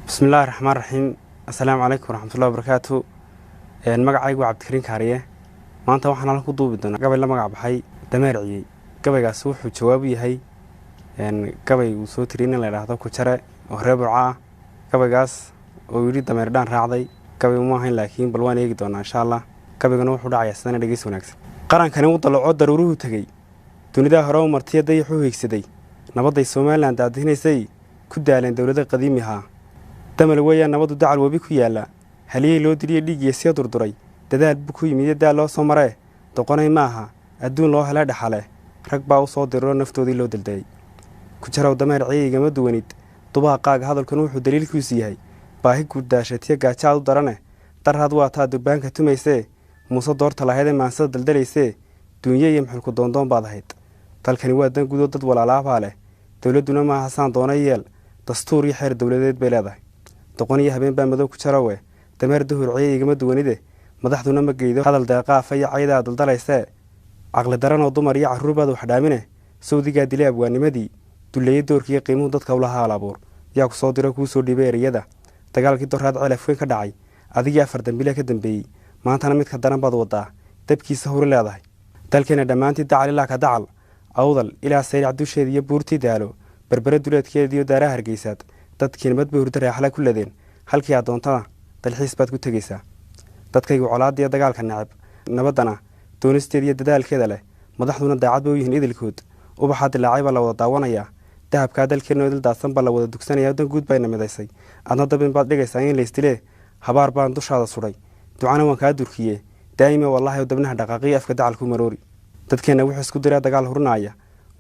بسم الله الرحمن الرحيم. السلام عليكم ورحمة الله وبركاته. magacaygu waa Cabdikariin Kaariye. maanta waxaan halka ku duubi doonaa gabay la magac baxay dameerciyay. gabaygaas wuxuu jawaab u yahay gabay uu soo tiriyay la yiraahdo ku jare oo reer Burca. gabaygaas oo yiri dameer dhaan raacday. gabay uma ahayn laakiin bal waan eegi doonaa insha Allah. gabaygana wuxuu dhacayaa sidana dhageys wanaagsan. qarankani uu dalaco daruuruhu tagay. dunida hore u martay dayaxu heegsaday. nabaday Soomaaliland aadinaysay ku daaleen dawladda qadiimiha. damal weeyaan nabadu dacal wabi ku yaala. haliyay loo diriyay dhigiisa durduray dadaal buu ku yimid daa loo soo maray doqonay maaha adduun loo helay dhaxale rag baa u soo dirro naftoodii loo dalday ku jaraw dameerciyayga ma duwanid dubaaqaaga hadalkan wuxuu daliilkiisu yahay baahi guudaashatiya gaajaad u darane darhad waa taa durbaanka tumaysee muuse doorta lahayd maansada daldalaysee duunyo iyo maxalku doondoon baad ahayd dalkani waa dan gudo dad walaalaabaa leh dawladuna maaha saan doona yeel dastuur iyo xeer dawladeed bay leedahay doqon iyo habeen baa madow ku jarawe dameer duhurciyayga ma duwanide madaxduna ma geedo hadal deeqaaf iyo cayda daldalaysee aqli daran oo dumar iyo carruur baad wax dhaamine Saudiga dilay abwaanimadii duleeyay doorkii qiimuhu dadka u lahaa laabuur yaa ku soo diro ku soo dhibay eriyada dagaalkii doraad cilaf weyn ka dhacay adiga afar dambiile ka dambeeyay maantana mid ka daran baad wadaa dabkiisa hore leedahay dalkeena dhamaantii dacal ilaa ka dacal awdal ilaa sayr dusheed iyo buurtii daalo berbere duleedkeedii daaraha Hargeysaad dadkiina mad buur dareexla ku ladeen halkii adoontada dalxiis baad ku tagaysaa dadkaygu colaadiya dagaalka nacab nabadana doonisteed iyo dadaalkeeda leh madaxduna daacad bay u yihiin idilkood ubaxa dilaacay baa la wada daawanaya dahabka dalkeena idil daadsan baa la wada dugsanaya dan guud bay namidaysay adna dabin baad dhigaysaa in la istile habaar baan dushaada suray ducana waan ka durkiye daa'ima wallahi oo dabnaha dhaqaaqi afka dacalku maroori dadkeena wuxuu isku diraa dagaal hurnaaya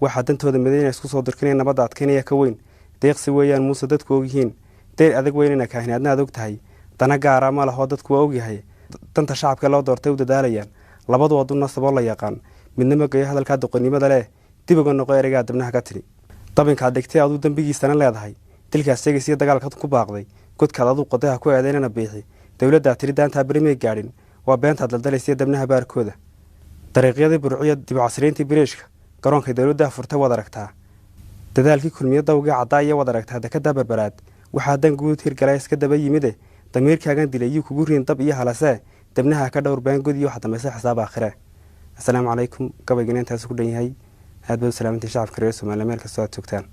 waxa dantooda Madiina isku soo dirkinay nabad adkeynaya ka weyn deeqsi weeyaan muuse dadku og yihiin deer adag weynina kaahinaadna adag tahay dana gaara ma laho dadku waa og yahay danta shacabka loo doortay u dadaalayaan labadu waduna sabab la yaqaan midna ma geeyo hadalka doqonnimada leh dib uga noqo ereyga dabnaha ka tiri dabinka dhigtay adu dambigiisana leedahay dilkaas sheegaysiya dagaalka ku baaqday godka adu qodaha ku eedeynana biixi dawladda tiri daanta barmay gaadhin waa beenta daldalaysay dabnaha baarkooda dariiqyada burciya dib casriintii bireeshka garoonka dawladda furtay wada aragtaa dadaalkii kulmiyada uga cadaa iyo wada aragtaa dekada barbaraad waxa dan guud hirgalay iska daba yimid dameerkaagan dilay kugu riin dab iyo halase dabnaha ka dhowr baan gud iyo waxa dambeysay xisaab aakhire. Assalaamu calaykum gabaygan intaas ku dhan yahay aad baa salaamintii shacabka reer Soomaaliya meel kasta oo joogtaan.